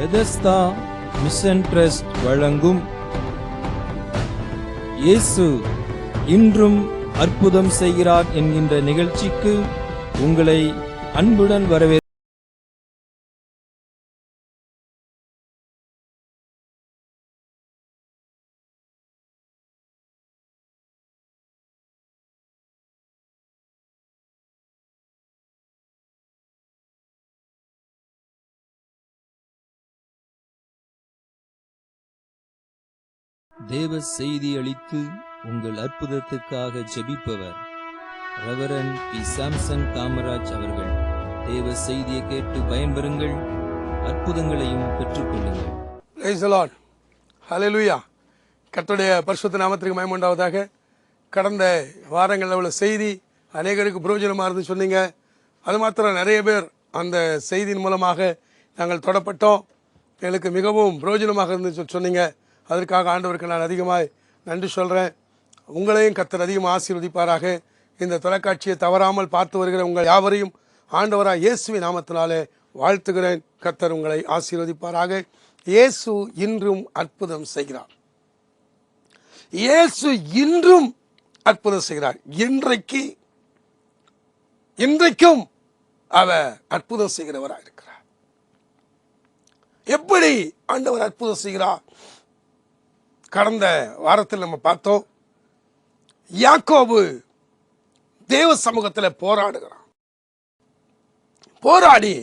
Bethesda mission trust வழங்கும் இயேசு இன்றும் அற்புதம் செய்கிறார் என்கின்ற நிகழ்ச்சிக்கு உங்களை அன்புடன் வரவேற்கிறேன். தேவ செய்தி அளித்து உங்கள் அற்புதத்துக்காக ஜெபிப்பவர் ரெவரண்ட் பி. சாம்சன் காமராஜ் அவர்கள். தேவ செய்தியை கேட்டு பயன்பெறுங்கள், அற்புதங்களையும் பெற்றுக்கொள்ளுங்கள். Praise the lord. ஹல்லேலூயா. கர்த்தருடைய பரிசுத்த நாமத்திற்கு மகிமை உண்டாவதாக. கடந்த வாரங்களில் உள்ள செய்தி அநேகருக்கு பிரயோஜனமாக இருந்து சொன்னீங்க. அது மாத்திரம் நிறைய பேர் அந்த செய்தியின் மூலமாக நாங்கள் தொடப்பட்டோம், எங்களுக்கு மிகவும் பிரயோஜனமாக இருந்து சொன்னீங்க. அதற்காக ஆண்டவருக்கு நான் அதிகமாக நன்றி சொல்கிறேன். உங்களையும் கர்த்தர் அதிகமாக ஆசீர்வதிப்பாராக. இந்த தொலைக்காட்சியை தவறாமல் பார்த்து வருகிற உங்கள் யாவரையும் ஆண்டவராக இயேசுவின் நாமத்தினாலே வாழ்த்துகிறேன். கர்த்தர் உங்களை ஆசீர்வதிப்பாராக. இயேசு இன்றும் அற்புதம் செய்கிறார். இயேசு இன்றும் அற்புதம் செய்கிறார். இன்றைக்கும் அவர் அற்புதம் செய்கிறவராக இருக்கிறார். எப்படி ஆண்டவர் அற்புதம் செய்கிறார்? கடந்த வாரத்தில் நம்ம பார்த்தோம், யாக்கோபு தேவ சமூகத்தில் போராடுகிறான். போராடி,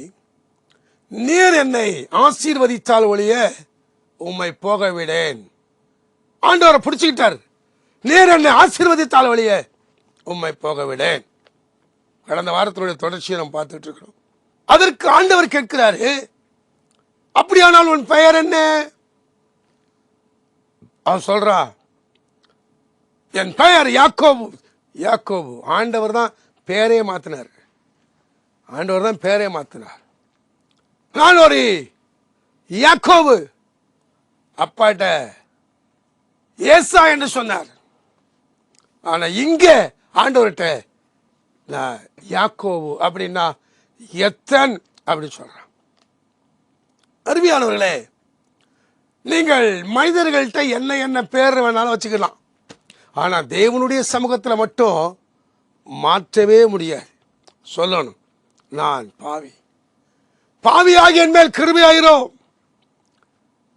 நீர் என்னை ஆசீர்வதித்தால் ஒழிய உம்மை போக விடேன். ஆண்டவரை பிடிச்சுக்கிட்டார். நீர் என்னை ஆசீர்வதித்தால் ஒழிய உம்மை போக விடேன். கடந்த வாரத்தினுடைய தொடர்ச்சியை நம்ம பார்த்துட்டு இருக்கிறோம். அதற்கு ஆண்டவர் கேட்கிறாரு, அப்படியானால் உன் பெயர் என்ன? அவன் சொல்றா, என் பெயர் யாக்கோபு. யாக்கோபு. ஆண்டவர் தான் பேரே மாத்தினார். ஆண்டவர் தான் பேரே மாத்தினார். நான் ஒரு யாக்கோபு, அப்பாட்ட ஏசா என்று சொன்னார். ஆனா இங்க ஆண்டவர்கிட்ட நான் யாக்கோபு அப்படின்னா எத்தன் அப்படின்னு சொல்றான். அருமையானவர்களே, நீங்கள் மனிதர்கள்ட்ட என்ன பேர் வேணாலும் வச்சுக்கலாம், ஆனா தேவனுடைய சமூகத்தில் மட்டும் மாற்றவே முடியாது. சொல்லணும், நான் பாவி, பாவியாகி என் மேல் கிருபையாயிரும்.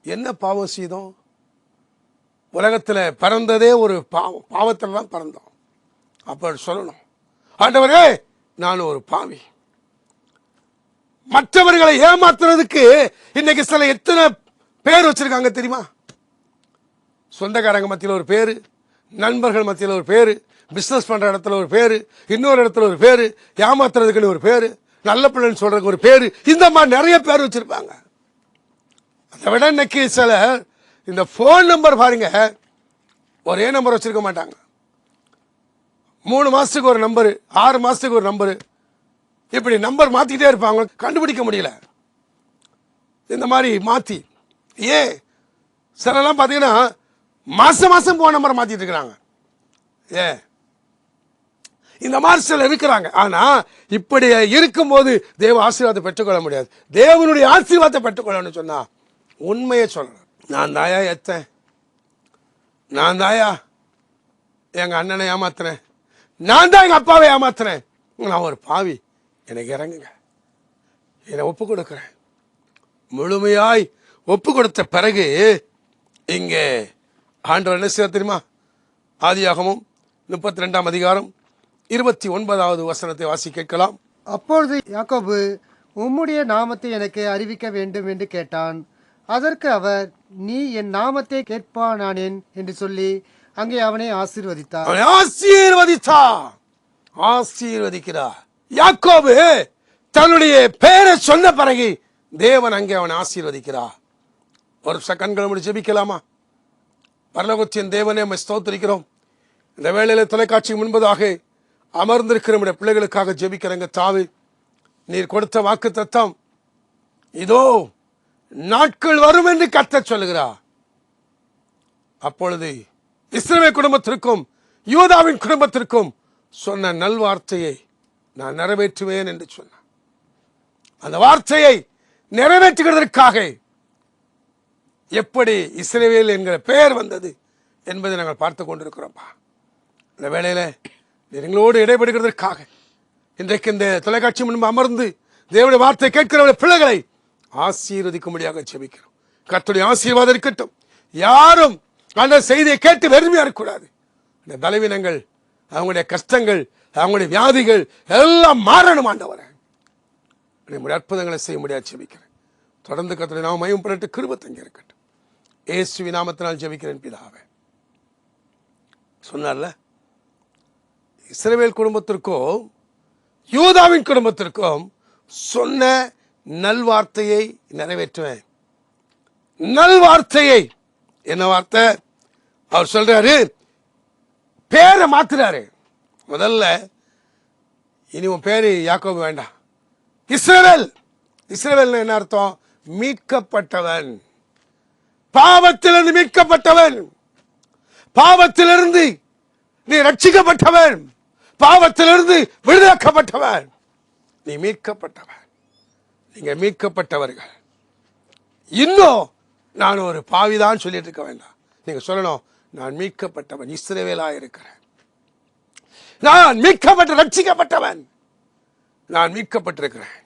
என்ன பாவம் செய்தோம்? உலகத்தில் பிறந்ததே ஒரு பாவத்தில் தான் பிறந்தோம். அப்ப சொல்லணும், ஆண்டவரே நான் ஒரு பாவி. மற்றவர்களை ஏமாத்துறதுக்கு இன்னைக்கு சில எத்தனை பேர் வச்சிருக்காங்க தெரியுமா? சொந்தக்காரங்க மத்தியில் ஒரு பேரு, நண்பர்கள் மத்தியில் ஒரு பேரு, பிசினஸ் பண்ற இடத்துல ஒரு பேரு, இன்னொரு இடத்துல ஒரு பேரு, ஏமாத்துறதுக்குன்னு ஒரு பேரு, நல்ல பிள்ளைன்னு சொல்றதுக்கு ஒரு பேரு, இந்த மாதிரி நிறைய பேர் வச்சிருப்பாங்க. அதை விட இன்னைக்கு சில இந்த போன் நம்பர் பாருங்க, ஒரே நம்பர் வச்சிருக்க மாட்டாங்க. 3 மாசத்துக்கு ஒரு நம்பரு, 6 மாசத்துக்கு ஒரு நம்பரு, இப்படி நம்பர் மாத்திக்கிட்டே இருப்பாங்க. கண்டுபிடிக்க முடியல. இந்த மாதிரி மாத்தி சிலலாம் பார்த்தீங்கன்னா மாசம் போன நம்பரை மாத்திட்டு இருக்கிறாங்க. இந்த மாதிரி சில இருக்கிறாங்க. ஆனா இப்படி இருக்கும்போது தேவ ஆசீர்வாதத்தை பெற்றுக்கொள்ள முடியாது. தேவனுடைய ஆசீர்வாதத்தை பெற்றுக்கொள்ளணும்னு சொன்னா உண்மையை சொல்லணும். நான் தாயா எத்தேன், நான் தாயா எங்க அண்ணனை ஏமாத்துறேன், நான் தான் எங்க அப்பாவை ஏமாத்துறேன், நான் ஒரு பாவி, எனக்கு இறங்குங்க, என்னை ஒப்பு கொடுக்கிறேன். முழுமையாய் ஒப்பு கொடுத்த பிறகு இங்கே ஆண்டவர் என்ன செய்ய தெரியுமா? ஆதியாகமம் 32ஆம் அதிகாரம் 29வது வசனத்தை வாசி கேட்கலாம். அப்பொழுது யாக்கோபு, உம்முடைய நாமத்தை எனக்கு அறிவிக்க வேண்டும் என்று கேட்டான். அதற்கு அவர், நீ என் நாமத்தை கேட்பானேன் என்று சொல்லி அங்கே அவனை ஆசீர்வதித்தார். ஆசீர்வதிக்கிறார். யாக்கோபு தன்னுடைய பெயரை சொன்ன பிறகு தேவன் அங்கே அவனை ஆசீர்வதிக்கிறார். ஒரு கண்களை மூடி ஜெபிக்கலாமா? பரலோகத்தின் தேவனே, உம்மை ஸ்தோத்திரிக்கிறோம். இந்த வேளையில தொலைக்காட்சி முன்பதாக அமர்ந்திருக்கிற நம்முடைய பிள்ளைகளுக்காக ஜெபிக்கிறேங்க. தாவி, நீர் கொடுத்த வாக்கு தத்தம் இதோ நாட்கள் வரும் என்று கர்த்தர் சொல்லுகிறார். அப்பொழுது இஸ்ரவேல் குடும்பத்திற்கும் யூதாவின் குடும்பத்திற்கும் சொன்ன நல்வார்த்தையை நான் நிறைவேற்றுவேன் என்று சொன்னார். அந்த வார்த்தையை நிறைவேற்றுகிறதற்காக எப்படி இஸ்ரவேல் என்கிற பெயர் வந்தது என்பதை நாங்கள் பார்த்து கொண்டிருக்கிறோம்ப்பா. இந்த வேளையில் எங்களோடு இடைபெறுகிறதற்காக இன்றைக்கு இந்த தொலைக்காட்சி முன்பு அமர்ந்து தேவனுடைய வார்த்தை கேட்கிற பிள்ளைகளை ஆசீர்வதிக்கும்படியாக ஜெபிக்கிறோம். கர்த்தருடைய ஆசீர்வாதம் இருக்கட்டும். யாரும் அந்த செய்தியை கேட்டு வெறுமையா இருக்கக்கூடாது. இந்த பலவீனங்கள், அவங்களுடைய கஷ்டங்கள், அவங்களுடைய வியாதிகள் எல்லாம் மாறணும். ஆண்டவரே, நம்முடைய அற்புதங்களை செய்ய முடியாது ஜெபிக்கிறேன். தொடர்ந்து கர்த்தருடைய நாமம் மகிமைப்படட்டு, கிருபை தங்கி இருக்கட்டும். இயேசுவின் நாமத்தினால் ஜெபிக்கிறேன் பிதாவே. சொன்னார்ல, இஸ்ரவேல் குடும்பத்திற்கும் யூதாவின் குடும்பத்திற்கும் சொன்ன நல்வார்த்தையை நிறைவேற்றுவேன். நல்வார்த்தையை என்ன வார்த்தை? அவர் சொல்றாரு, பேரை மாத்துறாரு. முதல்ல இனி உன் பேரு யாக்கோபு வேண்டாம், இஸ்ரவேல். இஸ்ரவேல் என்ன அர்த்தம்? மீட்கப்பட்டவன், பாவத்திலிருந்து மீட்கப்பட்டவன். பாவத்திலிருந்து நீ ரட்சிக்கப்பட்டவன், பாவத்திலிருந்து விடுதலைக்கப்பட்டவன், நீ மீட்கப்பட்டவன். நீங்க மீட்கப்பட்டவர்கள். இன்னும் நான் ஒரு பாவிதான் சொல்லிட்டு இருக்க வேண்டாம். நீங்க சொல்லணும், நான் மீட்கப்பட்டவன், இஸ்ரவேலா இருக்கிறேன், நான் மீட்கப்பட்ட ரட்சிக்கப்பட்டவன், நான் மீட்கப்பட்டிருக்கிறேன்.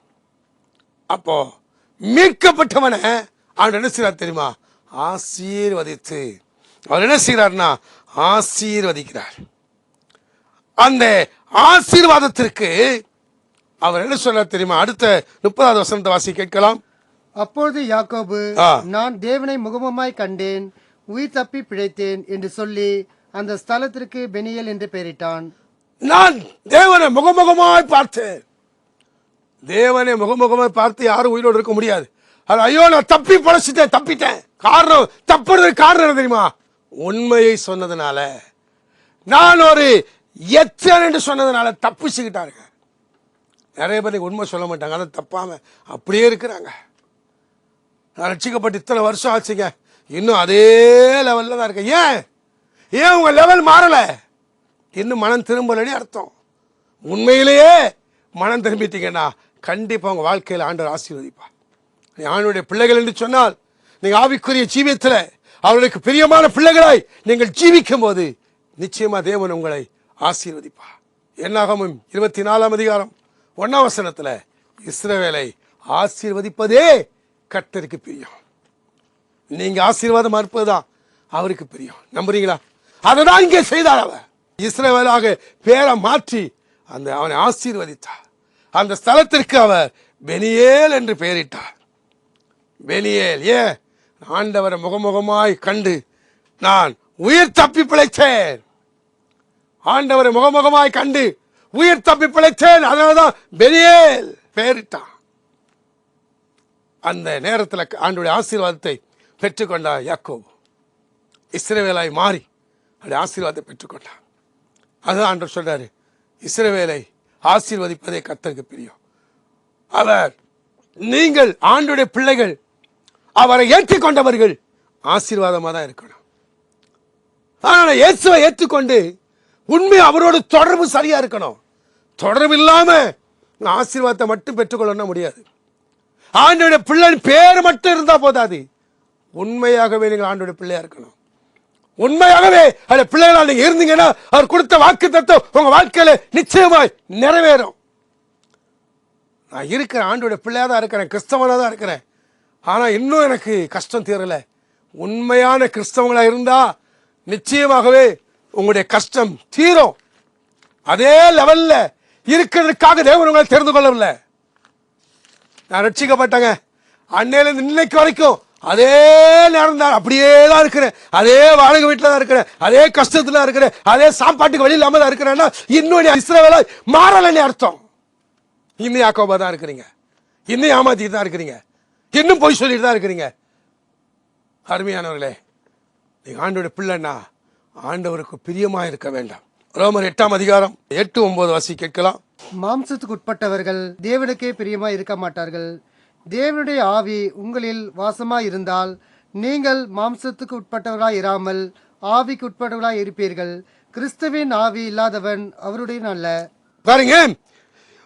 அப்போ மீட்கப்பட்டவனை அவன் என்ன செய்யறார் தெரியுமா? ஆசீர்வதித்து. அவர் என்ன செய்யறார்னா ஆசீர்வதிக்கிறார். அந்த ஆசீர்வாதத்திற்கு அவர் என்ன சொல்றார் தெரியுமா? அடுத்த 30வது வசனத்தை வாசி கேட்கலாம். அப்பொழுது யாக்கோபு, நான் தேவனை முகமுமாய் கண்டேன், உயிர் தப்பி பிழைத்தேன் என்று சொல்லி அந்த ஸ்தலத்திற்கு பெனியேல் என்று பெயரிட்டான். நான் தேவனை முகமுகமாய் பார்த்தேன். தேவனை முகமுகமாய் பார்த்து யாரும் உயிரோடு இருக்க முடியாது. அது ஐயோ நான் தப்பி பொழைச்சிட்டேன், தப்பிட்டேன். காரணம், தப்புறதுக்கு காரணம் என்ன தெரியுமா? உண்மையை சொன்னதுனால, நான் ஒரு எச்சன் என்று சொன்னதுனால தப்பிச்சுக்கிட்டாருங்க. நிறைய பேருக்கு உண்மை சொல்ல மாட்டாங்க, அதை தப்பாம அப்படியே இருக்கிறாங்க. நான் ரட்சிக்கப்பட்டு இத்தனை வருஷம் ஆச்சுங்க, இன்னும் அதே லெவலில் தான் இருக்கேன். ஏன் உங்க லெவல் மாறல? இன்னும் மனம் திரும்பலன்னு அர்த்தம். உண்மையிலேயே மனம் திரும்பிட்டீங்கன்னா கண்டிப்பா உங்க வாழ்க்கையில் ஆண்டவர் ஆசீர்வதிப்பார். ஆண்டவருடைய பிள்ளைகள் என்று சொன்னால், நீங்க ஆவிக்குரிய ஜீவியத்தில் அவர்களுக்கு பிரியமான பிள்ளைகளாய் நீங்கள் ஜீவிக்கும் போது நிச்சயமா தேவன் உங்களை ஆசீர்வதிப்பார். என்னாகமம் 24ஆம் அதிகாரம் 1ஆம் வசனத்துல, இஸ்ரவேலை ஆசீர்வதிப்பதே கர்த்தருக்கு பிரியம். நீங்க ஆசீர்வாதமா இருப்பதுதான் அவருக்கு பிரியம். நம்புறீங்களா? அதைதான் இங்கே செய்தார். அவர் இஸ்ரவேலாக பேரை மாற்றி அவனை ஆசீர்வதித்தார். அந்த ஸ்தலத்திற்கு அவர் பெனியேல் என்று பெயரிட்டார். பெனியேல். ஏன்? ஆண்டவரை முகமுகமாய் கண்டு நான் உயிர் தப்பி பிழைத்தேன். ஆண்டவரை முகமுகமாய் கண்டு உயிர் தப்பி பிழைத்தேன், அதனாலதான் பெனியேல் பெயரிட்டான். அந்த நேரத்தில் ஆண்டவருடைய ஆசீர்வாதத்தை பெற்றுக்கொண்டார் யாக்கோபு. இஸ்ரவேலாய் மாறி அந்த ஆசீர்வாதத்தை பெற்றுக்கொண்டார். அதுதான் ஆண்டவர் சொல்றாரு, இஸ்ரவேலை ஆசீர்வதிப்பதே கர்த்தருக்கு பிரியம். அவர், நீங்கள் ஆண்டவருடைய பிள்ளைகள், அவரை ஏற்றுக்கொண்டவர்கள் ஆசீர்வாதமாக தான் இருக்கணும். ஆனால் இயேசுவை ஏற்றுக்கொண்டு உண்மை அவரோடு தொடர்பு சரியா இருக்கணும். தொடர்பு இல்லாம ஆசீர்வாதத்தை மட்டும் பெற்றுக்கொள்ள முடியாது. ஆண்டவருடைய பிள்ளை பேர் மட்டும் இருந்தா போதாது. உண்மையாகவே நீங்கள் ஆண்டவருடைய பிள்ளையா இருக்கணும். உண்மையாகவே அந்த பிள்ளைகளால் நீங்க இருந்தீங்கன்னா அவர் கொடுத்த வாக்கு தத்துவம் உங்க வாழ்க்கையில நிச்சயமாய் நிறைவேறும். நான் இருக்கிற ஆண்டவருடைய பிள்ளையா தான் இருக்கிறேன், கிறிஸ்தவனா தான் இருக்கிறேன், ஆனா இன்னும் எனக்கு கஷ்டம் தீரல. உண்மையான கிறிஸ்தவங்களா இருந்தா நிச்சயமாகவே உங்களுடைய கஷ்டம் தீரும். அதே லெவல்ல இருக்கிறதுக்காக தேவன் உங்களை தெரிந்து கொள்ளவில்லை. நான் ரட்சிக்கப்பட்டங்க, அன்னையில இருந்து இன்னைக்கு வரைக்கும் அதே நேரம் தான், அப்படியே தான் இருக்கிறேன், அதே வாடகை வீட்டில் தான் இருக்கிறேன், அதே கஷ்டத்துல இருக்கிறேன், அதே சாப்பாட்டுக்கு வழி இல்லாம தான் இருக்கிறேன்னா இன்னும் இஸ்ரவேலா மாறலன்னு அர்த்தம். இன்னும் யாக்கோபா தான் இருக்கிறீங்க, இன்னும் ஏமாத்திட்டு தான் இருக்கிறீங்க, இன்னும் பொய் சொல்லிட்டு தான் இருக்கிறீங்க. அருமையானவர்களே, நீங்க ஆண்டவருடைய பிள்ளைன்னா ஆண்டவருக்கு பிரியமா இருக்க வேண்டாம். ரோமர் 8ஆம் அதிகாரம் 8-9 வாசி கேட்கலாம். மாம்சத்துக்கு உட்பட்டவர்கள் தேவனுக்கே பிரியமாய் இருக்க மாட்டார்கள். தேவனுடைய ஆவி உங்களில் வாசமாய் இருந்தால் நீங்கள் மாம்சத்துக்கு உட்பட்டவர்களாய் இராமல் ஆவிக்கு உட்பட்டவர்களாய் இருப்பீர்கள். கிறிஸ்துவின் ஆவி இல்லாதவன் அவருடைய அல்ல. பாருங்க,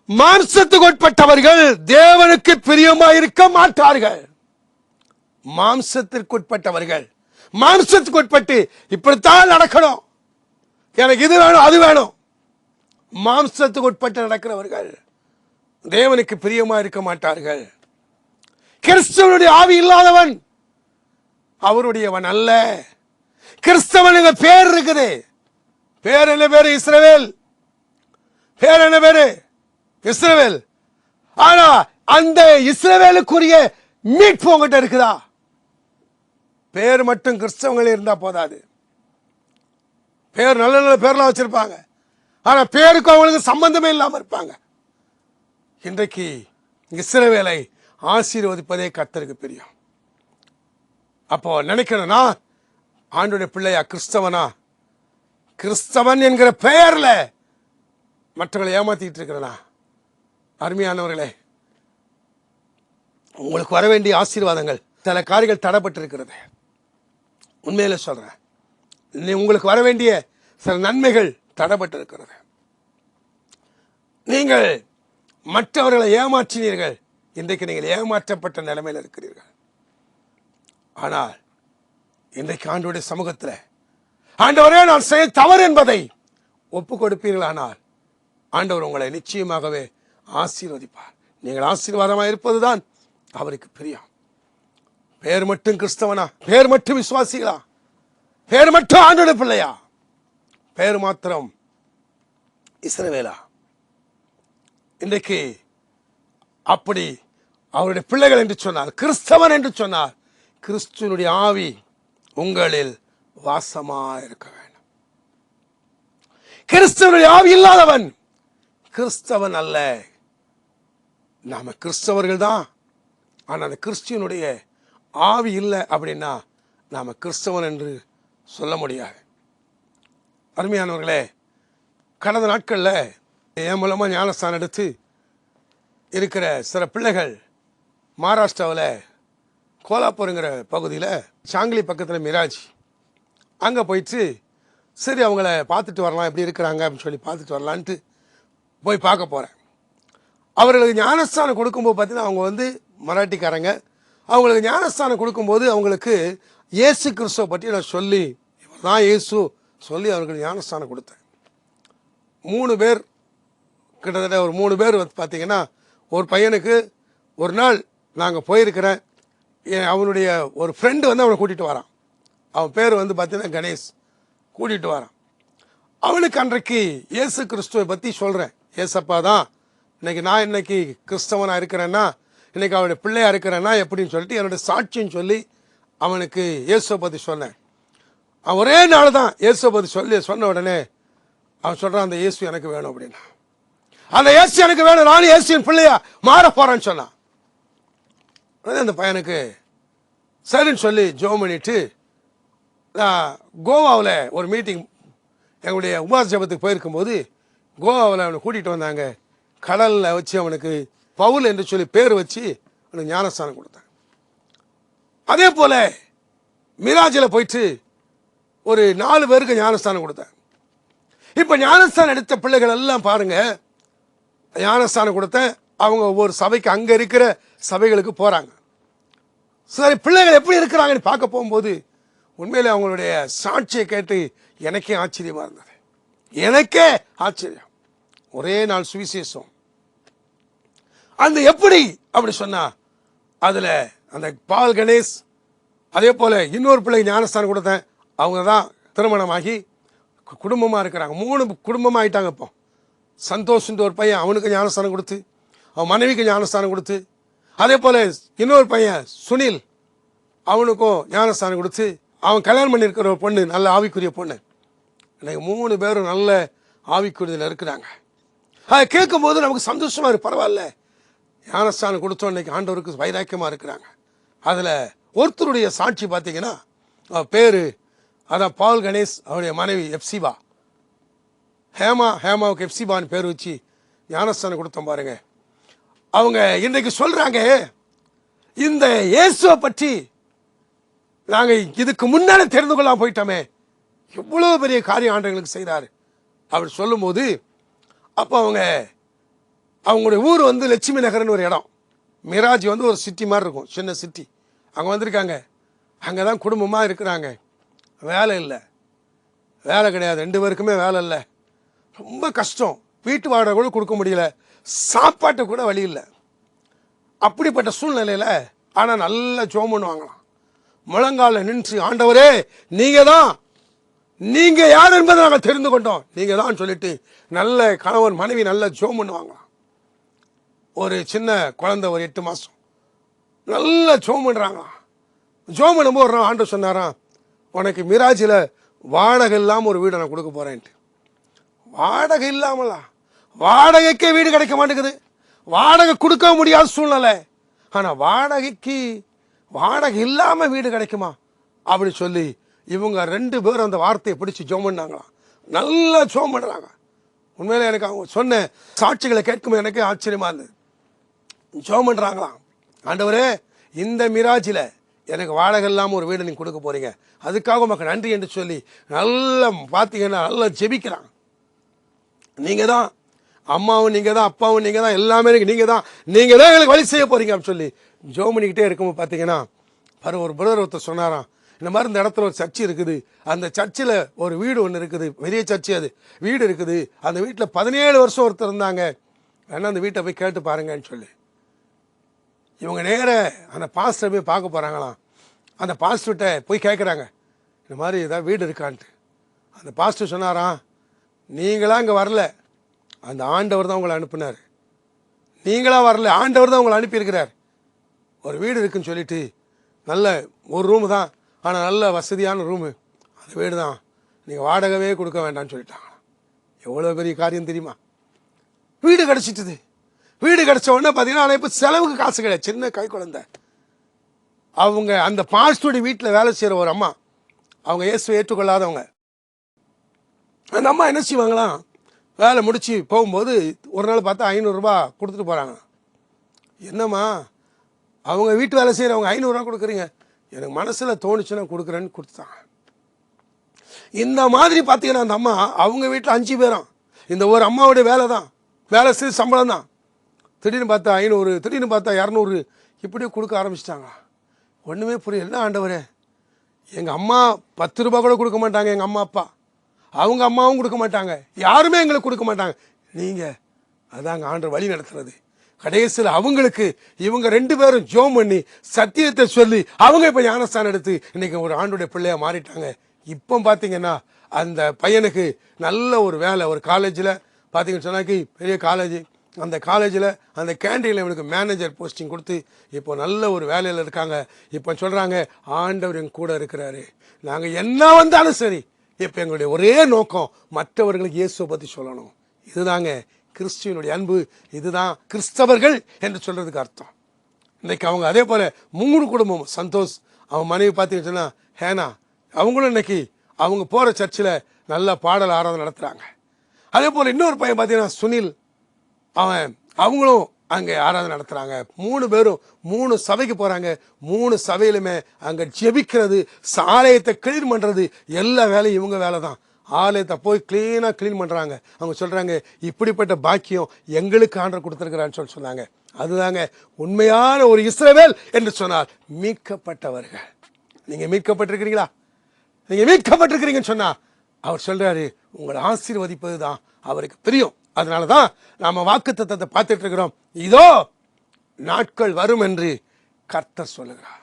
மாம்சத்துக்கு உட்பட்டவர்கள் தேவனுக்கு பிரியமாய் இருக்க மாட்டார்கள். மாம்சத்திற்குட்பட்டவர்கள். மாம்சத்துக்குட்பட்டு இப்படித்தான் நடக்கணும், எனக்கு இது வேணும் அது வேணும், மாம்சத்துக்கு உட்பட்டு நடக்கிறவர்கள் தேவனுக்கு பிரியமா இருக்க மாட்டார்கள். கிறிஸ்துவனுடைய ஆவி இல்லாதவன் அவருடையவன் அல்ல. கிறிஸ்தவனுங்க பேர் இருக்குது. பேர் என்ன பேரு? இஸ்ரவேல். பேர் என்ன பேரு? இஸ்ரவேல். ஆனா அந்த இஸ்ரவேலுக்குரிய மீட்பு உங்ககிட்ட இருக்குதா? பேர் மட்டும் கிறிஸ்தவங்களே இருந்தா போதாது. பேர் நல்ல நல்ல பேர்லாம் வச்சிருப்பாங்க, ஆனா பேருக்கு அவங்களுக்கு சம்பந்தமே இல்லாம இருப்பாங்க. இன்றைக்கு இஸ்ரவேலை ஆசீர்வதிப்பதே கர்த்தருக்கு பிரியம். அப்போ நினைக்கணும்னா ஆண்டவருடைய பிள்ளையா, கிறிஸ்தவனா, கிறிஸ்தவன் என்கிற பெயர்ல மற்றவர்களை ஏமாத்திட்டு இருக்கிறனா? அருமையானவர்களே, உங்களுக்கு வர வேண்டிய ஆசீர்வாதங்கள் சில காரியங்கள் தடைப்பட்டு இருக்கிறது. உண்மையில சொல்றேன், உங்களுக்கு வர வேண்டிய சில நன்மைகள் தடைப்பட்டு இருக்கிறது. நீங்கள் மற்றவர்களை ஏமாற்றினீர்கள். இன்றைக்கு நீங்கள் ஏமாற்றப்பட்ட நிலைமையில் இருக்கிறீர்கள். ஆனால் இன்றைக்கு ஆண்டவருடைய சமூகத்தில், ஆண்டவரே நான் செய்ய தவறு என்பதை ஒப்பு கொடுப்பீர்களானால் ஆண்டவர் உங்களை நிச்சயமாகவே ஆசீர்வதிப்பார். நீங்கள் ஆசீர்வாதமாக இருப்பதுதான் அவருக்கு பிரியம். பேர் மட்டும் கிறிஸ்தவனா? பேர் மட்டும் விசுவாசிகளா? பேர் மட்டும் ஆண்டவருடைய பிள்ளையா? பேர் மாத்திரம் இஸ்ரவேலா? இன்றைக்கு அப்படி அவருடைய பிள்ளைகள் என்று சொன்னார், கிறிஸ்தவன் என்று சொன்னார், கிறிஸ்துவனுடைய ஆவி உங்களில் வாசமா இருக்க வேண்டும். கிறிஸ்தவனுடைய ஆவி இல்லாதவன் கிறிஸ்தவன் அல்ல. நாம கிறிஸ்தவர்கள் தான், ஆனா அந்த கிறிஸ்துவனுடைய ஆவி இல்லை அப்படின்னா நாம கிறிஸ்தவன் என்று சொல்ல முடியாது. அருமையானவர்களே, கடந்த நாட்களில் என் மூலமாக ஞானஸ்தானம் எடுத்து இருக்கிற சில பிள்ளைகள் மகாராஷ்டிராவில் கோலாப்பூருங்கிற பகுதியில் சாங்கிலி பக்கத்தில் மிராஜ் அங்கே போயிட்டு சரி அவங்கள பார்த்துட்டு வரலாம், எப்படி இருக்கிறாங்க அப்படின்னு சொல்லி பார்த்துட்டு வரலான்ட்டு போய் பார்க்க போகிறேன். அவர்களுக்கு ஞானஸ்தானம் கொடுக்கும்போது பார்த்தீங்கன்னா அவங்க வந்து மராட்டிக்காரங்க. அவங்களுக்கு ஞானஸ்தானம் கொடுக்கும்போது அவங்களுக்கு இயேசு கிறிஸ்துவை பற்றி நான் சொல்லி, இவர் தான் இயேசு சொல்லி அவர்களுக்கு ஞானஸ்தானம் கொடுத்தேன். 3 பேர், கிட்டத்தட்ட ஒரு 3 பேர் பார்த்தீங்கன்னா, ஒரு பையனுக்கு ஒரு நாள் நாங்கள் போயிருக்கிறேன், அவனுடைய ஒரு ஃப்ரெண்டு வந்து அவனை கூட்டிகிட்டு வரான். அவன் பேர் வந்து பார்த்தீங்கன்னா கணேஷ். கூட்டிகிட்டு வரான். அவனுக்கு அன்றைக்கு இயேசு கிறிஸ்துவை பற்றி சொல்கிறேன். ஏசப்பா தான் இன்னைக்கு நான் இன்னைக்கு கிறிஸ்தவனாக இருக்கிறேன்னா, இன்னைக்கு அவனுடைய பிள்ளையாக இருக்கிறேன்னா எப்படின்னு சொல்லிட்டு என்னுடைய சாட்சின்னு சொல்லி அவனுக்கு இயேசுவை பற்றி சொன்னேன். அவன் ஒரே நாள் தான் இயேசுவை பற்றி சொன்ன உடனே அவன் சொல்கிறான், அந்த இயேசு எனக்கு வேணும் அப்படின்னா. அந்த இயேசு எனக்கு வேணும், நானும் இயேசுவின் பிள்ளையா மாற போகிறேன்னு சொன்னான். அந்த பையனுக்கு சரின்னு சொல்லி ஜெபம் பண்ணிட்டு நான் கோவாவில் ஒரு மீட்டிங் எங்களுடைய உபாச ஜெபத்துக்கு போயிருக்கும்போது கோவாவில் அவனை கூட்டிகிட்டு வந்தாங்க. கடலில் வச்சு அவனுக்கு பவுல் என்று சொல்லி பேர் வச்சு அவனுக்கு ஞானஸ்தானம் கொடுத்தாங்க. அதே போல் மிராஜில் போயிட்டு ஒரு 4 பேருக்கு ஞானஸ்தானம் கொடுத்தேன். இப்போ ஞானஸ்தானம் எடுத்த பிள்ளைகள் எல்லாம் பாருங்க, ஞானஸ்தானம் கொடுத்தேன். அவங்க ஒவ்வொரு சபைக்கு அங்கே இருக்கிற சபைகளுக்கு போகிறாங்க. சரி, பிள்ளைகள் எப்படி இருக்கிறாங்கன்னு பார்க்க போகும்போது உண்மையிலே அவங்களுடைய சாட்சியை கேட்டு எனக்கே ஆச்சரியமாக இருந்தது. எனக்கே ஆச்சரியம். ஒரே நாள் சுவிசேஷம். அந்த எப்படி அப்படி சொன்னா, அதில் அந்த பால் கணேஷ், அதே போல் இன்னொரு பிள்ளை ஞானஸ்தானம் கொடுத்தேன். அவங்க தான் திருமணமாகி குடும்பமாக இருக்கிறாங்க. 3 குடும்பமாக ஆகிட்டாங்க. இப்போ சந்தோஷன்ற ஒரு பையன், அவனுக்கு ஞானஸ்தானம் கொடுத்து, அவன் மனைவிக்கு ஞானஸ்தானம் கொடுத்து, அதே போல் இன்னொரு பையன் சுனில், அவனுக்கும் ஞானஸ்தானம் கொடுத்து, அவன் கல்யாணம் பண்ணியிருக்கிற ஒரு பொண்ணு, நல்ல ஆவிக்குரிய பொண்ணு. இன்னைக்கு 3 பேரும் நல்ல ஆவிக்குரியதில் இருக்கிறாங்க. அதை கேட்கும்போது நமக்கு சந்தோஷமாக இருக்கு. பரவாயில்ல, ஞானஸ்தானம் கொடுத்தோம், இன்னைக்கு ஆண்டவருக்கு வைராக்கியமாக இருக்கிறாங்க. அதில் ஒருத்தருடைய சாட்சி பார்த்தீங்கன்னா, பேர் அதான் பால் கணேஷ், அவருடைய மனைவி எப்சிபா, ஹேமாவுக்கு எப்சிபான்னு பேர் வச்சு ஞானஸ்தானம் கொடுத்தோம் பாருங்க. அவங்க இன்றைக்கு சொல்கிறாங்க, இந்த இயேசுவை பற்றி நாங்கள் இதுக்கு முன்னாலே தெரிந்து கொள்ளாமல் போயிட்டோமே, எவ்வளோ பெரிய காரியம் ஆண்டவங்களுக்கு செய்கிறாரு அப்படி சொல்லும்போது, அப்போ அவங்களுடைய ஊர் வந்து லட்சுமி நகர்னு ஒரு இடம். மிராஜ் வந்து ஒரு சிட்டி மாதிரி இருக்கும், சின்ன சிட்டி. அங்கே வந்திருக்காங்க. அங்கே தான் குடும்பமாக இருக்கிறாங்க. வேலை இல்லை, வேலை கிடையாது, 2 பேருக்குமே வேலை இல்லை, ரொம்ப கஷ்டம், வீட்டு வாடகை கூட கொடுக்க முடியல, சாப்பாட்டு கூட வழி இல்லை. அப்படிப்பட்ட சூழ்நிலையில் ஆனால் நல்ல ஜெபம் பண்ணுவாங்களாம். முழங்கால நின்று, ஆண்டவரே நீங்கள் யார் என்பதை நாங்கள் தெரிந்து கொண்டோம், நீங்கள் தான் சொல்லிட்டு நல்ல கணவன் மனைவி நல்ல ஜெபம் பண்ணுவாங்களாம். ஒரு சின்ன குழந்தை, ஒரு 8 மாதம், நல்ல ஜெபம் பண்ணுறாங்களாம். ஜெபம் பண்ணும்போது ஒரு நாள் ஆண்டவர் சொன்னாராம், உனக்கு மிராஜில் வாடகை இல்லாமல் ஒரு வீடை நான் கொடுக்க போகிறேன்ட்டு. வாடகை இல்லாமலா? வாடகைக்கே வீடு கிடைக்க மாட்டேங்குது, வாடகை கொடுக்க முடியாத சூழ்நிலை. ஆனால் வாடகை இல்லாமல் வீடு கிடைக்குமா அப்படி சொல்லி இவங்க 2 பேரும் அந்த வார்த்தையை பிடிச்சி ஜெபம் பண்ணாங்களாம். நல்லா ஜெபம் பண்ணுறாங்க. உண்மையிலே எனக்கு அவங்க சொன்ன சாட்சிகளை கேட்கும் எனக்கு ஆச்சரியமாக இருந்தது. ஜெபம் பண்ணுறாங்களாம், ஆண்டவரே இந்த மிராஜில் எனக்கு வாடகை இல்லாமல் ஒரு வீடு நீங்கள் கொடுக்க போகிறீங்க, அதுக்காக உமக்கு நன்றி என்று சொல்லி நல்லா பார்த்தீங்கன்னா நல்லா ஜெபிக்கிறாங்க. நீங்கள் தான் அம்மாவும், நீங்கள் தான் அப்பாவும், நீங்கள் தான் எல்லாமே நீங்கள் தான் எங்களுக்கு வழி செய்ய போகிறீங்க அப்படின்னு சொல்லி ஜெபம் பண்ணிக்கிட்டே இருக்கும்போது பார்த்தீங்கன்னா ஒரு பிரதர் ஒருத்தர் சொன்னாராம், இந்த மாதிரி இந்த இடத்துல ஒரு சர்ச்சு இருக்குது, அந்த சர்ச்சில் ஒரு வீடு ஒன்று இருக்குது, பெரிய சர்ச்சு, அது வீடு இருக்குது, அந்த வீட்டில் 17 வருஷம் ஒருத்தர் இருந்தாங்க, வேணா அந்த வீட்டை போய் கேட்டு பாருங்கன்னு சொல்லி இவங்க நேர அந்த பாஸ்டரை போய் பார்க்க போகிறாங்களாம். அந்த பாஸ்டர்கிட்ட போய் கேட்குறாங்க, இந்த மாதிரி ஏதாவது வீடு இருக்கான்ட்டு. அந்த பாஸ்டர் சொன்னாராம், நீங்களாம் இங்கே வரல, அந்த ஆண்டவர் தான் உங்களை அனுப்புனார், நீங்களாக வரல, ஆண்டவர் தான் உங்களை அனுப்பியிருக்கிறார். ஒரு வீடு இருக்குன்னு சொல்லிட்டு நல்ல ஒரு ரூமு தான், ஆனால் நல்ல வசதியான ரூமு, அந்த வீடு தான், நீங்கள் வாடகைவே கொடுக்க வேண்டாம்னு சொல்லிட்டாங்க. எவ்வளோ பெரிய காரியம் தெரியுமா? வீடு கிடச்சிட்டுது. வீடு கிடச்ச உடனே பார்த்தீங்கன்னா இப்போ செலவுக்கு காசு கிடையாது. சின்ன கை குழந்தை, அவங்க அந்த பாஸ்டருடைய வீட்டில் வேலை செய்கிற ஒரு அம்மா, அவங்க இயேசுவை ஏற்றுக்கொள்ளாதவங்க. அந்த அம்மா என்ன செய்வாங்களாம், வேலை முடித்து போகும்போது ஒரு நாள் பார்த்தா 500 ரூபா கொடுத்துட்டு போகிறாங்க. என்னம்மா அவங்க வீட்டு வேலை செய்கிறவங்க 500 ரூபா கொடுக்குறீங்க? எனக்கு மனசில் தோணுச்சுன்னா கொடுக்குறேன்னு கொடுத்தாங்க. இந்த மாதிரி பார்த்தீங்கன்னா அந்த அம்மா அவங்க வீட்டில் 5 பேரும், இந்த ஒரு அம்மாவுடைய வேலை தான், வேலை செய்து சம்பளம் தான். திடீர்னு பார்த்தா 500, திடீர்னு பார்த்தா 200, இப்படியே கொடுக்க ஆரம்பிச்சிட்டாங்க. ஒன்றுமே புரியல. என்ன ஆண்டவரே, எங்கள் அம்மா 10 ரூபா கூட கொடுக்க மாட்டாங்க, எங்கள் அம்மா அப்பா, அவங்க அம்மாவும் கொடுக்க மாட்டாங்க, யாருமே எங்களுக்கு கொடுக்க மாட்டாங்க, நீங்கள் அதாங்க ஆண்டவர் வழி நடத்துறது. கடைசியில் அவங்களுக்கு இவங்க 2 பேரும் ஜெபம் பண்ணி சத்தியத்தை சொல்லி அவங்க இப்போ ஞானஸ்தானம் எடுத்து இன்னைக்கு ஒரு ஆண்டுடைய பிள்ளையாக மாறிட்டாங்க. இப்போ பார்த்தீங்கன்னா அந்த பையனுக்கு நல்ல ஒரு வேலை, ஒரு காலேஜில் பார்த்தீங்கன்னு சொன்னாக்கி பெரிய காலேஜ், அந்த காலேஜில் அந்த கேண்டீனில் இவனுக்கு மேனேஜர் போஸ்டிங் கொடுத்து இப்போ நல்ல ஒரு வேலையில் இருக்காங்க. இப்போ சொல்கிறாங்க, ஆண்டவர் எங்க கூட இருக்கிறாரு, நாங்கள் என்ன வந்தாலும் சரி, இப்போ எங்களுடைய ஒரே நோக்கம் மற்றவர்களுக்கு இயேசுவை பற்றி சொல்லணும். இதுதாங்க கிறிஸ்துவனுடைய அன்பு, இதுதான் கிறிஸ்தவர்கள் என்று சொல்கிறதுக்கு அர்த்தம். இன்றைக்கி அவங்க அதே போல் 3 குடும்பம், சந்தோஷ், அவன் மனைவி பார்த்தீங்கன்னு சொன்னால் ஹேனா, அவங்களும் இன்னைக்கு அவங்க போகிற சர்ச்சில் நல்ல பாடல் ஆராதனை நடத்துகிறாங்க. அதே போல் இன்னொரு பையன் பார்த்தீங்கன்னா சுனில், அவங்களும் அங்கே ஆராதனை நடத்துகிறாங்க. 3 பேரும் 3 சபைக்கு போகிறாங்க. 3 சபையிலுமே அங்கே ஜெபிக்கிறது, ஆலயத்தை கிளீன் பண்ணுறது, எல்லா வேலையும் இவங்க வேலை தான். ஆலயத்தை போய் க்ளீனாக க்ளீன் பண்ணுறாங்க. அவங்க சொல்கிறாங்க, இப்படிப்பட்ட பாக்கியம் எங்களுக்கு ஆண்டவர் கொடுத்துருக்கிறான்னு சொன்னாங்க. அதுதாங்க உண்மையான ஒரு இஸ்ரவேல் என்று சொன்னால் மீட்கப்பட்டவர்கள். நீங்கள் மீட்கப்பட்டிருக்கிறீங்களா? நீங்கள் மீட்கப்பட்டிருக்கிறீங்கன்னு சொன்னால் அவர் சொல்கிறாரு, உங்களை ஆசீர்வதிப்பது தான் அவருக்கு பிரியம். அதனால தான் நாம் வாக்குத்தத்தத்தை பார்த்துட்டு இருக்கிறோம். இதோ நாட்கள் வரும் என்று கர்த்தர் சொல்லுகிறார்.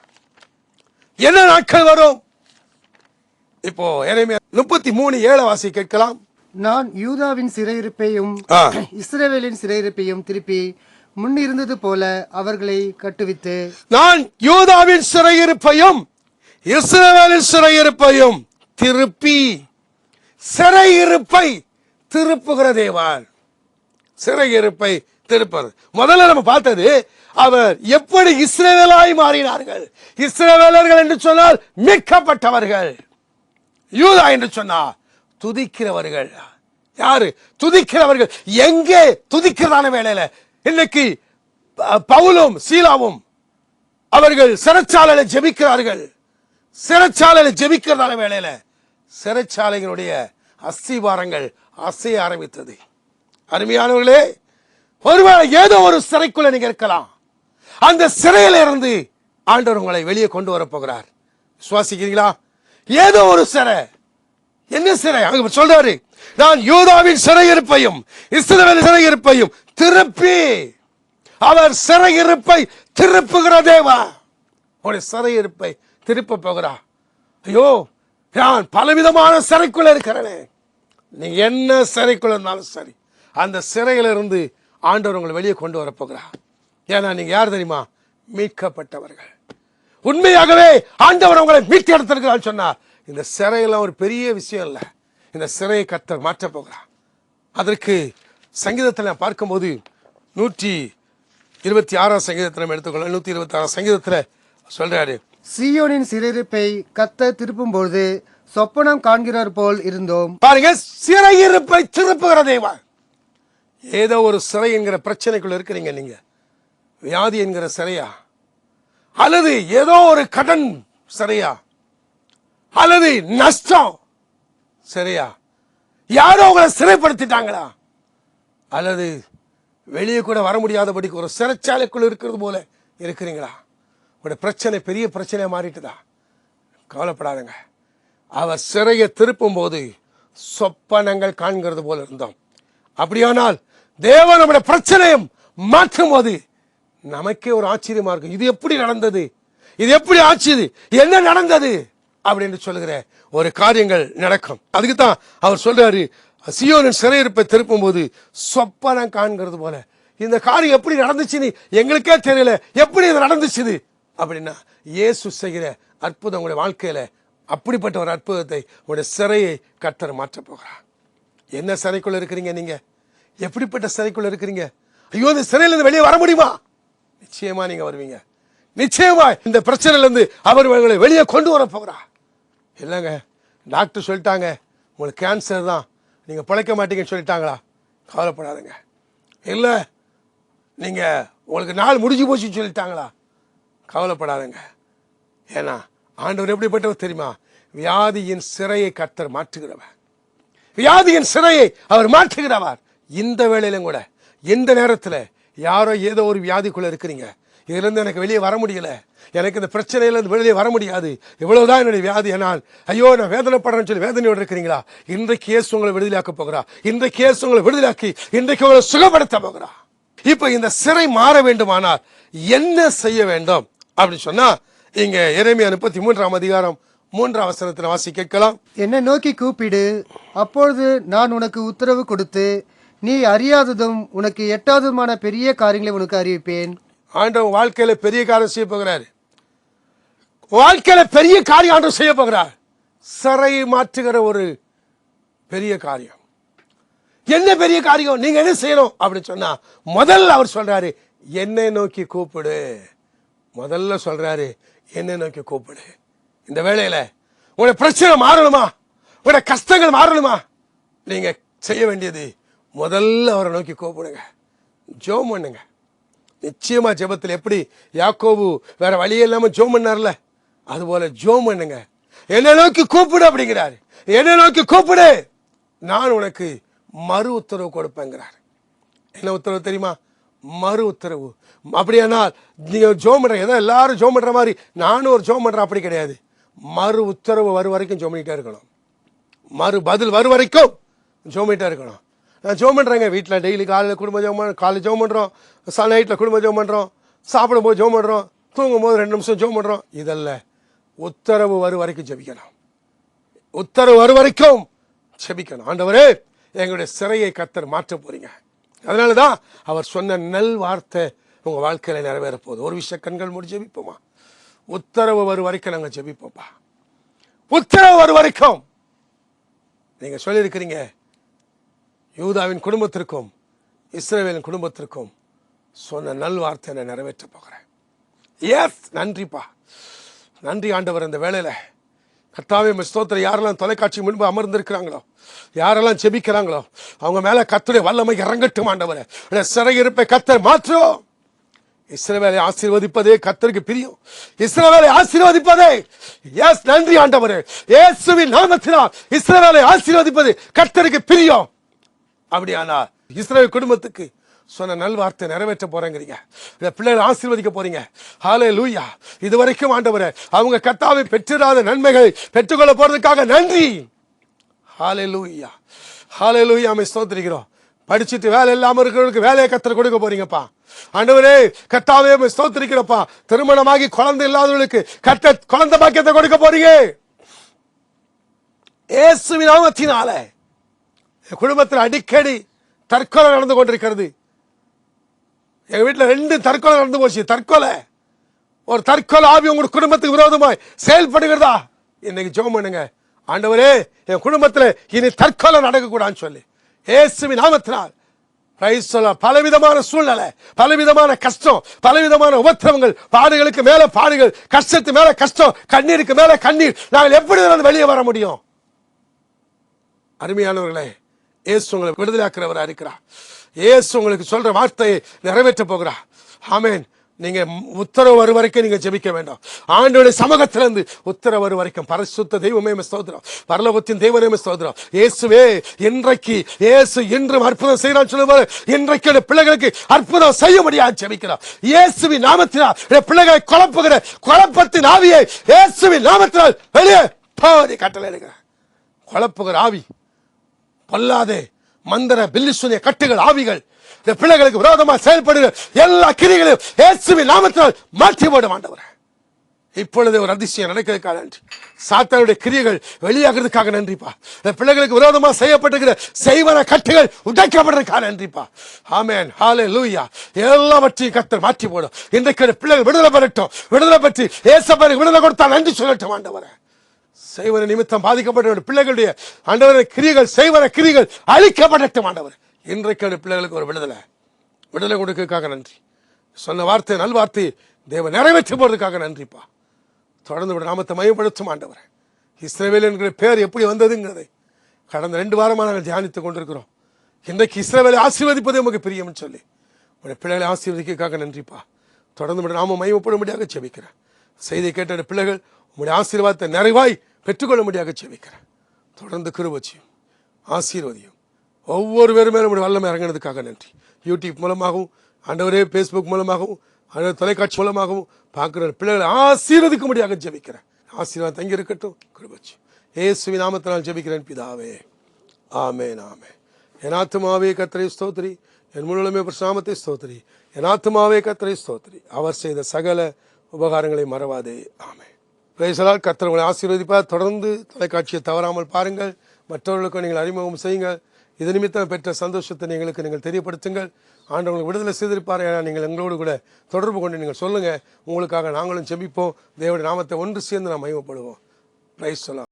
என்ன நாட்கள் வரும்? இப்போ எரேமியா 33:7 கேட்கலாம். நான் யூதாவின் சிறையிருப்பையும் இஸ்ரவேலின் சிறையிருப்பையும் திருப்பி முன்னிருந்தது போல அவர்களை கட்டுவித்து, நான் யூதாவின் சிறையிருப்பையும் இஸ்ரவேலின் சிறையிருப்பையும் திருப்பி, சிறையிருப்பை திருப்புகிற தேவன், சிறையிருப்பை திருப்பது. முதல்ல நம்ம பார்த்தது அவர் எப்படி இஸ்ரவேலாய் மாறினார்கள். இஸ்ரவேலர்கள் என்று சொன்னால் மீட்கப்பட்டவர்கள், யூதா என்று சொன்னால் துதிக்கிறவர்கள். யாரு துதிக்கிறவர்கள்? எங்கே துதிக்கிறதான வேளையில இன்னைக்கு பவுலும் சீலாவும் அவர்கள் சிறைச்சாலையில ஜெபிக்கிறார்கள். சிறைச்சாலையில ஜெபிக்கிறதான வேளையில சிறைச்சாலைகளுடைய அஸ்திவாரங்கள் அசைய ஆரம்பித்தது. அருமையானவர்களே, ஒருவேளை ஏதோ ஒரு சிறைக்குள்ள நீங்க இருக்கலாம். அந்த சிறையில இருந்து ஆண்டவர் உங்களை வெளியே கொண்டு வர போகிறார். விசுவாசிக்கிறீங்களா? ஏதோ ஒரு சிறை. என்ன சிறை? அங்க சொல்றாரு, நான் யூதாவின் சிறையிருப்பையும் இஸ்ரவேலின் சிறையிருப்பையும் திருப்பி, அவர் சிறையிருப்பை திருப்புகிற தேவா. உடைய சிறையிருப்பை திருப்ப போகிறா. ஐயோ, நான் பலவிதமான சிறைக்குள்ள இருக்கிறேனே. நீ என்ன சிறைக்குள்ள இருந்தாலும் சரி, அந்த சிறையிலிருந்து ஆண்டவர் உங்களை வெளியே கொண்டு வர போகிறார். ஏன்னா நீங்க யார் தெரியுமா? மீட்கப்பட்டவர்கள். உண்மையாகவே ஆண்டவர் உங்களை மீட்டு எடுத்திருக்கிறார் சொன்னா, இந்த சிறையெல்லாம் ஒரு பெரிய விஷயம் இல்லை. இந்த சிறையை கர்த்தர் மாற்ற போகிறார். அதற்கு சங்கீதத்தில் பார்க்கும்போது 126 சங்கீதத்தில் எடுத்துக்கொள்ள, 126 சங்கீதத்தில் சொல்றாரு, சீயோனின் சிறையிருப்பை கர்த்தர் திருப்பும்போது சொப்பனம் காண்கிறார் போல் இருந்தோம். பாருங்க, சிறையிருப்பை திருப்புகிற தேவா. ஏதோ ஒரு சிறை என்கிற பிரச்சனைக்குள்ள இருக்கிறீங்க நீங்க. வியாதி என்கிற சிறையா, அல்லது ஏதோ ஒரு கடன் சிறையா, அல்லது நஷ்டம் சரியா, யாரோ உங்களை சிறைப்படுத்திட்டாங்களா, அல்லது வெளியே கூட வர முடியாதபடிக்கு ஒரு சிறைச்சாலைக்குள்ள இருக்கிறது போல இருக்கிறீங்களா? உங்களுடைய பிரச்சனை பெரிய பிரச்சனையா மாறிட்டுதா? கவலைப்படாதுங்க. அவர் சிறையை திருப்பும் போது சொப்பனங்கள் காண்கிறது போல இருந்தோம். அப்படியானால் தேவன் நம்முடைய பிரச்சனையும் மாற்றும் போது நமக்கே ஒரு ஆச்சரியமா இருக்கும். இது எப்படி நடந்தது? இது எப்படி ஆச்சுது? என்ன நடந்தது அப்படின்னு சொல்லுகிற ஒரு காரியங்கள் நடக்கும். அதுக்கு தான் அவர் சொல்றாரு, சீயோனின் சிறையிருப்பை திருப்பும் போது சொப்பனம் காண்கிறது போல. இந்த காரியம் எப்படி நடந்துச்சுன்னு எங்களுக்கே தெரியல, எப்படி இது நடந்துச்சு அப்படின்னா, இயேசு செய்கிற அற்புதம் உங்களுடைய வாழ்க்கையில அப்படிப்பட்ட ஒரு அற்புதத்தை, உங்களுடைய சிறையை கர்த்தர் மாற்ற போகிறார். என்ன சிறைக்குள்ள இருக்கிறீங்க நீங்க? எப்படிப்பட்ட சிறைக்குள்ள இருக்கிறீங்க? ஐயோ, இந்த சிறையிலிருந்து வெளியே வர முடியுமா? நிச்சயமா நீங்க வருவீங்க. நிச்சயமா இந்த பிரச்சனையிலிருந்து அவர் உங்களை வெளியே கொண்டு வர போகிறார். இல்லைங்க, டாக்டர் சொல்லிட்டாங்க உங்களுக்கு கேன்சர் தான், நீங்க பிழைக்க மாட்டீங்கன்னு சொல்லிட்டாங்களா? கவலைப்படாதுங்க. இல்லை, நீங்க உங்களுக்கு நாள் முடிஞ்சு போச்சுன்னு சொல்லிட்டாங்களா? கவலைப்படாதுங்க. ஏன்னா ஆண்டவர் எப்படிப்பட்டவர் தெரியுமா? வியாதியின் சிறையை கர்த்தர் மாற்றுகிறவர். வியாதியின் சிறையை அவர் மாற்றுகிறவர். இந்த வேளையிலும் கூட, இந்த நேரத்தில் யாரோ ஏதோ ஒரு வியாதிக்குள்ள இருக்கிறீங்க. இதுலேருந்து எனக்கு வெளியே வர முடியல, எனக்கு இந்த பிரச்சனையிலேருந்து வெளியே வர முடியாது, இவ்வளவுதான் என்னுடைய வியாதி, நான் ஐயோ நான் வேதனைப்படுறேன்னு சொல்லி வேதனையோடு இருக்கிறீங்களா? இன்றைக்கு இயேசு உங்களை விடுதலையாக்க போகிறா. இன்றைக்கு இயேசு உங்களை விடுதலையாக்கி இன்றைக்கு உங்களை சுகப்படுத்த போகிறா. இப்ப இந்த சிறை மாற வேண்டுமானால் என்ன செய்ய வேண்டும் அப்படின்னு சொன்னா, இங்க எரேமியா 33 அதிகாரம் 3 வசனத்தில் வாசி கேட்கலாம். என்னை நோக்கி கூப்பிடு, அப்பொழுது நான் உனக்கு உத்தரவு கொடுத்து நீ அறியாததும் உனக்கு எட்டாததுமான பெரிய காரியங்களை உனக்கு அறிவிப்பேன். ஆண்டவர் வாழ்க்கையில பெரிய காரியம் செய்ய போகிறார். வாழ்க்கையில பெரிய காரியம் ஆண்டவர் செய்ய போகிறார். சிறையை மாற்றுகிற ஒரு பெரிய காரியம். என்ன பெரிய காரியம்? நீங்க என்ன செய்யணும் அப்படின்னு சொன்னா, முதல்ல அவர் சொல்றாரு, என்னை நோக்கி கூப்பிடு. முதல்ல சொல்றாரு, என்னை நோக்கி கூப்பிடு. இந்த வேளையில உங்களுடைய பிரச்சனை மாறணுமா, உங்களுடைய கஷ்டங்கள் மாறணுமா, நீங்க செய்ய வேண்டியது முதல்ல அவரை நோக்கி கூப்பிடுங்க, ஜெபம் பண்ணுங்க. நிச்சயமா ஜெபத்தில் எப்படி யாக்கோபு வேற வழியே இல்லாம ஜெபம் பண்ணார்ல, அது போல ஜெபம் பண்ணுங்க. என்னை நோக்கி கூப்பிடு அப்படிங்கிறாரு. என்னை நோக்கி கூப்பிடு, நான் உனக்கு மறு உத்தரவு கொடுப்பேங்கிறார். என்ன உத்தரவு தெரியுமா? மறு உத்தரவு. அப்படியானால் நீங்க ஜெபம் பண்ற, ஏதோ எல்லாரும் ஜெபம் பண்ற மாதிரி நானும் ஒரு ஜெபம் பண்றேன் அப்படி கிடையாது. மறு உத்தரவு வரும் வரைக்கும் ஜெபம் பண்ணிட்டே இருக்கணும். மறு பதில் வரும் வரைக்கும் ஜெபம் பண்ணிட்டே இருக்கணும். நான் ஜெபம் பண்ணுறேங்க வீட்டில், டெய்லி காலையில் குடும்ப ஜெபம், காலையில் ஜெபம் பண்ணுறோம், நைட்டில் குடும்ப ஜெபம் பண்ணுறோம், சாப்பிடும்போது ஜெபம் பண்ணுறோம், தூங்கும்போது 2 நிமிஷம் ஜெபம் பண்ணுறோம். இதெல்லாம் உத்தரவு வரும் வரைக்கும் ஜெபிக்கணும். உத்தரவு வரும் வரைக்கும் ஜெபிக்கணும். ஆண்டவரே, எங்களுடைய சிறையை கர்த்தர் மாற்ற போறீங்க. அதனால தான் அவர் சொன்ன நல் வார்த்தை உங்கள் வாழ்க்கையில் நிறைவேற போகுது. ஒரு விஷயம் கண்கள் மூடி ஜெபிப்போமா? உத்தரவு வரும் வரைக்கும் நாங்கள் ஜெபிப்போம்ப்பா. உத்தரவு வரும் வரைக்கும். நீங்கள் சொல்லியிருக்கிறீங்க, யூதாவின் குடும்பத்திற்கும் இஸ்ரவேலின் குடும்பத்திற்கும் சொன்ன நல் வார்த்தை நான் நிறைவேற்ற போகிறேன். எஸ், நன்றிப்பா, நன்றி ஆண்டவர். இந்த வேளையில கர்த்தாவே ஸ்தோத்திரம். யாரெல்லாம் தொலைக்காட்சி முன்பு அமர்ந்திருக்கிறாங்களோ, யாரெல்லாம் ஜெபிக்கிறாங்களோ, அவங்க மேல கர்த்தருடைய வல்லமை இறங்கட்டும் ஆண்டவரே. சிறையிருப்பை கர்த்தர் மாற்றும். இஸ்ரவேலை ஆசீர்வதிப்பதே கர்த்தருக்கு பிரியம். இஸ்ரவேலை ஆசீர்வதிப்பதே, எஸ் நன்றி ஆண்டவரே, இயேசுவின் நாமத்தினால் இஸ்ரவேலை ஆசீர்வதிப்பது கர்த்தருக்கு பிரியம். அப்படியானா இஸ்ரவேல் குடும்பத்துக்கு சொன்ன நல்வார்த்தை நிறைவேற்ற போறேங்கிறீங்க. இந்த பிள்ளைகளை ஆசீர்வதிக்க போறீங்க. ஹல்லேலூயா. இதுவரைக்கும் ஆண்டவரே அவங்க கர்த்தாவை பெற்றிராத நன்மைகளை பெற்றுக்கொள்ள போறதுக்காக நன்றி. ஹல்லேலூயா. ஹல்லேலூயா. ஆமென். ஸ்தோத்திரிக்கிறோம். படிச்சுட்டு வேலை இல்லாம இருக்கிறவங்களுக்கு வேலையை கர்த்தர் கொடுக்க போறீங்கப்பா. ஆண்டவரே கர்த்தாவே ஸ்தோத்திரிக்கிறப்பா. திருமணமாகி குழந்தை இல்லாதவர்களுக்கு கர்த்தர் குழந்தை பாக்கியத்தை கொடுக்க போறீங்க. இயேசுவின் நாமத்தினாலே குடும்பத்தில் அடிக்கடி தற்கொலை நடந்து கொண்டிருக்கிறது. எங்க வீட்டில் 2 தற்கொலை நடந்து போச்சு. தற்கொலை, ஒரு தற்கொலை ஆவி உங்க குடும்பத்துக்கு விரோதமாய் செயல்படுகிறதா? இன்னைக்கு ஜெபம் பண்ணுங்க. ஆண்டவரே என் குடும்பத்தில் இனி தற்கொலை நடக்கக்கூடாதுன்னு சொல்லி இயேசுவின் நாமத்தினால் பிரைஸ் சொல்ல. பலவிதமான சூழ்நிலை, பலவிதமான கஷ்டம், பலவிதமான உபத்திரவங்கள், பாடுகளுக்கு மேல பாடுகள், கஷ்டத்து மேல கஷ்டம், கண்ணீருக்கு மேல கண்ணீர். நாங்கள் எப்படி வெளியே வர முடியும்? அருமையானவர்களே, இயேசு உங்களை விடுதலையாக்குறவரா இருக்கிறார். இயேசு உங்களுக்கு சொல்ற வார்த்தையை நிறைவேற்ற போகிறார். ஆமென். நீங்க உத்தரவு வரும் வரைக்கும் நீங்க ஜெபிக்க வேண்டாம். ஆண்டவருடைய சமூகத்திலிருந்து உத்தரவு வரும் வரைக்கும் பரிசுத்த தெய்வமே ஸ்தோத்திரம், பரலோகத்தின் தேவனே ஸ்தோத்திரம். இயேசுவே இன்றைக்கு இயேசு இன்றும் அற்புதம் செய்யறான்னு சொல்லுவாரு. இன்றைக்கு பிள்ளைகளுக்கு அற்புதம் செய்ய முடியாது ஜெபிக்கிறார். இயேசுவின் நாமத்தினால் பிள்ளைகளை குழப்புகிற குழப்பத்தின் ஆவியை இயேசுவின் நாமத்தினால் வெளியே போதி கட்டளை எடுக்கிறார். குழப்புகிற ஆவி, பொல்லாதே மந்திர பில்லிசுனிய கட்டுகள் ஆவிகள், இந்த பிள்ளைகளுக்கு விரோதமாக செயல்படுகிற எல்லா கிரிகளையும் இயேசுவின் நாமத்தினால் மாற்றி போடும் ஆண்டவரே. இப்பொழுது ஒரு அதிசயம் நடக்கிறதுக்காக நன்றி. சாத்தானுடைய கிரியைகள் வெளியாகிறதுக்காக நன்றிப்பா. இந்த பிள்ளைகளுக்கு விரோதமாக செய்யப்பட்டிருக்கிற செய்வன கட்டுகள் உடைக்கப்படுறதுக்காக நன்றிப்பா. ஆமென். ஹல்லேலூயா. எல்லாவற்றையும் கர்த்தர் மாற்றி போடும். இன்றைக்கு பிள்ளைகள் விடுதலை பெறட்டும். விடுதலை பற்றி இயேசுவுக்கு விடுதலை கொடுத்தா நன்றி சொல்லட்டும் ஆண்டவரே. செய்வன நிமித்தம் பாதிக்கப்பட்ட பிள்ளைகளுடைய ஆண்டவரே கிரியைகள், செய்வன கிரியைகள் அழிக்கப்படட்டும் ஆண்டவர். இன்றைக்கு பிள்ளைகளுக்கு ஒரு விடுதலை கொடுக்கிறதுக்காக நன்றி. சொன்ன வார்த்தை நல்வார்த்தை தேவ நிறைவேற்றி போறதுக்காக நன்றிப்பா. தொடர்ந்து நாமத்தை மையப்படுத்தும் ஆண்டவர். இஸ்ரவேல் என்கிற பேர் எப்படி வந்ததுங்கிறதை கடந்த 2 வாரமாக நாங்கள் தியானித்துக் கொண்டிருக்கிறோம். இன்றைக்கு இஸ்ரவேலை ஆசீர்வதிப்பதே நமக்கு பிரியம்னு சொல்லி உடைய பிள்ளைகளை ஆசீர்வதிக்கிறதுக்காக நன்றிப்பா. தொடர்ந்து நாம மையப்படும்படியாக ஜெபிக்கிறேன். செய்தியை கேட்ட பிள்ளைகள் உங்களுடைய ஆசீர்வாதத்தை நிறைவாய் பெற்றுக்கொள்ள முடியாக ஜெபிக்கிறேன். தொடர்ந்து கிருபையும் ஆசீர்வதியும் ஒவ்வொரு பேரும் மேலும் வல்லமை இறங்கினதுக்காக நன்றி. யூடியூப் மூலமாகவும் ஆண்டவரே ஃபேஸ்புக் மூலமாகவும் தொலைக்காட்சி மூலமாகவும் பார்க்குற பிள்ளைகளை ஆசீர்வதிக்க முடியாக ஜெபிக்கிறேன். ஆசீர்வாதம் தங்கி இருக்கட்டும். கிருபையும் இயேசுவின் நாமத்தினால் ஜெபிக்கிறேன் பிதாவே. ஆமென். ஆமென். என் ஆத்துமாவே கர்த்தரை ஸ்தோத்திரி, என் முழுமே நாமத்தை ஸ்தோத்திரி. என் ஆத்துமாவே கர்த்தரை ஸ்தோத்திரி, அவர் செய்த சகல உபகாரங்களை மறவாதே. ஆமென். பிரைசலால். கர்த்தர் உங்களை ஆசீர்வதிப்பார். தொடர்ந்து தொலைக்காட்சியை தவறாமல் பாருங்கள். மற்றவர்களுக்கும் நீங்கள் அறிமுகம் செய்யுங்கள். இது நிமித்தம் பெற்ற சந்தோஷத்தை நீங்கள் தெரியப்படுத்துங்கள். ஆண்டவங்களுக்கு விடுதலை செய்திருப்பார். நீங்கள் எங்களோடு கூட தொடர்பு கொண்டு நீங்கள் சொல்லுங்கள். உங்களுக்காக நாங்களும் ஜெபிப்போம். தேவனுடைய நாமத்தை ஒன்று சேர்ந்து நாம் மகிமைப்படுவோம். பிரைஸ் சொல்லாம்.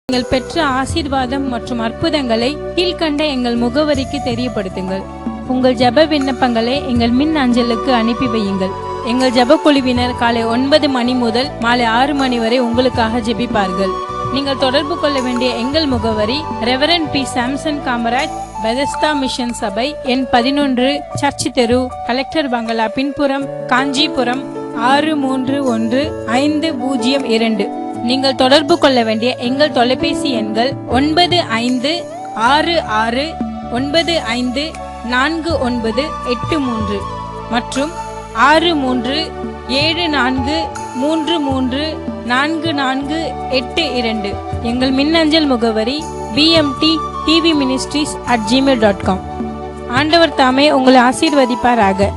நீங்கள் பெற்ற ஆசீர்வாதம் மற்றும் அற்புதங்களை கீழ்கண்ட எங்கள் முகவரிக்கு தெரியப்படுத்துங்கள். உங்கள் ஜெப விண்ணப்பங்களை எங்கள் மின் அஞ்சலுக்கு அனுப்பி வையுங்கள். எங்கள் ஜெப குழுவினர் காலை 9 மணி முதல் மாலை 6 மணி வரை உங்களுக்காக ஜெபிப்பார்கள். நீங்கள் தொடர்பு கொள்ள வேண்டிய எங்கள் முகவரி reverend P. Samson Kamaraj, Bethesda mission சபை, எண் 11, சர்ச் தெரு, கலெக்டர் பங்களா பின்புறம், காஞ்சிபுரம் 631502. நீங்கள் தொடர்பு கொள்ள வேண்டிய எங்கள் தொலைபேசி எண்கள் 9569548983 மற்றும் 6374334482. எங்கள் மின்னஞ்சல் முகவரி bmt tvministries@gmail.com. ஆண்டவர் தாமே உங்களை ஆசீர்வதிப்பாராக.